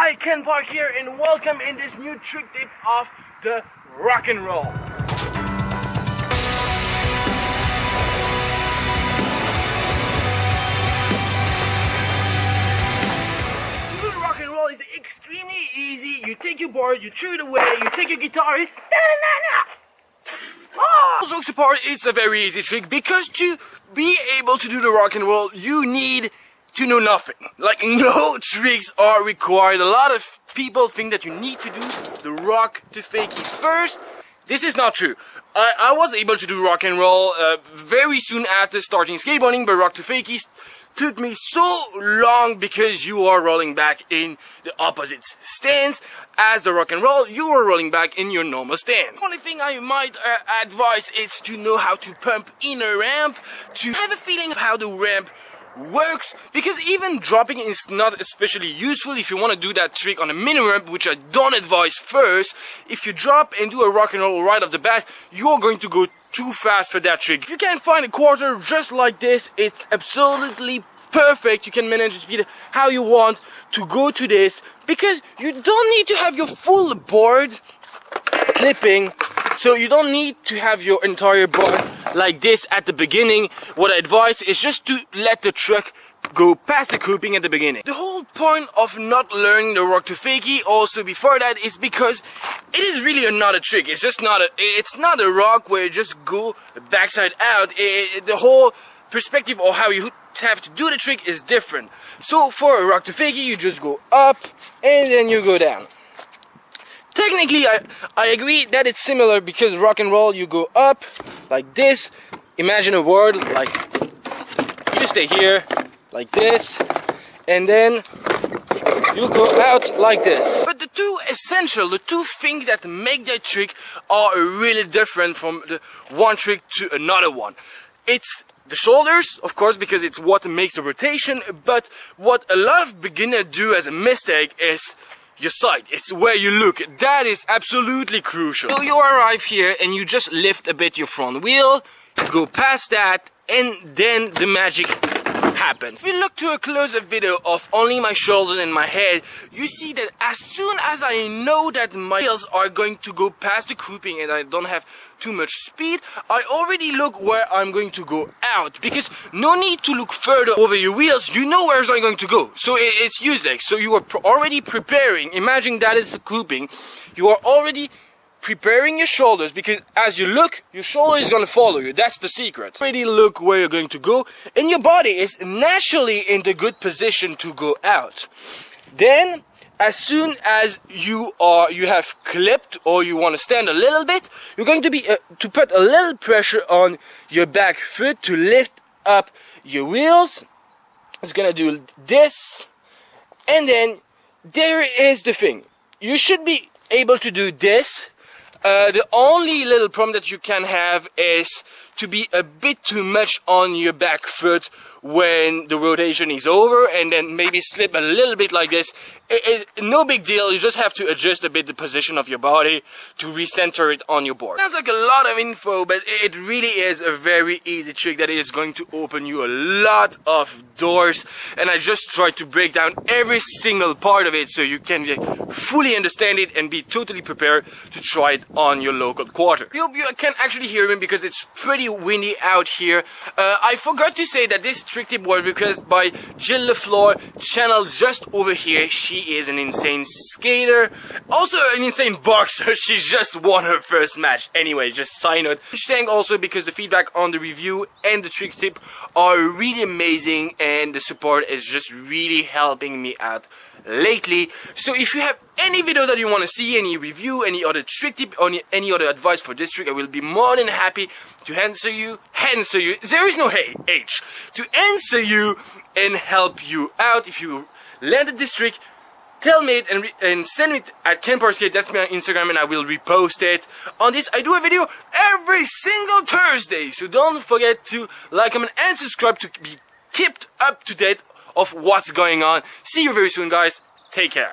Hi, Ken Park here, and welcome in this new trick tip of the rock and roll. To do the rock and roll is extremely easy. You take your board, you throw it away, you take your guitar, all jokes apart, it's a very easy trick because to be able to do the rock and roll, you need to know nothing. Like, no tricks are required. A lot of people think that you need to do the rock to fakie first. This is not true. I was able to do rock and roll very soon after starting skateboarding, but rock to fakie took me so long because you are rolling back in the opposite stance. As the rock and roll, you are rolling back in your normal stance. The only thing I might advise is to know how to pump in a ramp, to have a feeling of how the ramp works, because even dropping is not especially useful if you want to do that trick on a mini ramp, which I don't advise first. If you drop and do a rock and roll right off the bat, you're going to go too fast for that trick. If you can find a quarter just like this, it's absolutely perfect. You can manage the speed how you want to go to this, because you don't need to have your full board clipping, so you don't need to have your entire board like this at the beginning. What I advise is just to let the truck go past the cooping at the beginning. The whole point of not learning the rock to fakie also before that is because it is really not a trick. It's just not it's not a rock where you just go backside out. The whole perspective of how you have to do the trick is different. So for a rock to fakie, you just go up and then you go down. Technically, I agree that it's similar, because rock and roll, you go up like this. Imagine a word like, you stay here like this, and then you go out like this. But the two things that make that trick are really different from the one trick to another one. It's the shoulders, of course, because it's what makes the rotation, but what a lot of beginners do as a mistake is your side. It's where you look. That is absolutely crucial. So you arrive here and you just lift a bit your front wheel, go past that, and then the magic happens. If you look to a close-up video of only my shoulders and my head, you see that as soon as I know that my wheels are going to go past the cooping and I don't have too much speed, I already look where I'm going to go out, because no need to look further over your wheels. You know where I'm going to go, so it's useless. So you are already preparing. Imagine that it's a cooping. You are already preparing your shoulders, because as you look, your shoulder is going to follow you. That's the secret. Already look where you're going to go, and your body is naturally in the good position to go out. Then, as soon as you have clipped, or you want to stand a little bit, you're going to be to put a little pressure on your back foot to lift up your wheels. It's gonna do this, and then there is the thing. You should be able to do this. The only little problem that you can have is to be a bit too much on your back foot when the rotation is over, and then maybe slip a little bit like this. No big deal. You just have to adjust a bit the position of your body to recenter it on your board. Sounds like a lot of info, but it really is a very easy trick that is going to open you a lot of doors, and I just tried to break down every single part of it so you can fully understand it and be totally prepared to try it on your local quarter. I hope you can actually hear me, because it's pretty windy out here. I forgot to say that this trick tip was requested by Jill LaFleur, channel just over here. She is an insane skater, also an insane boxer. She just won her first match. Anyway, just side note. Thank also because the feedback on the review and the trick tip are really amazing, and the support is just really helping me out lately. So if you have any video that you want to see, any review, any other trick tip, or any other advice for this trick, I will be more than happy to answer you. There is no H. To answer you and help you out. If you landed this trick, tell me it and send me it at kenparkskate. That's my Instagram, and I will repost it. On this, I do a video every single Thursday, so don't forget to like, comment, and subscribe to be kept up to date of what's going on. See you very soon, guys. Take care.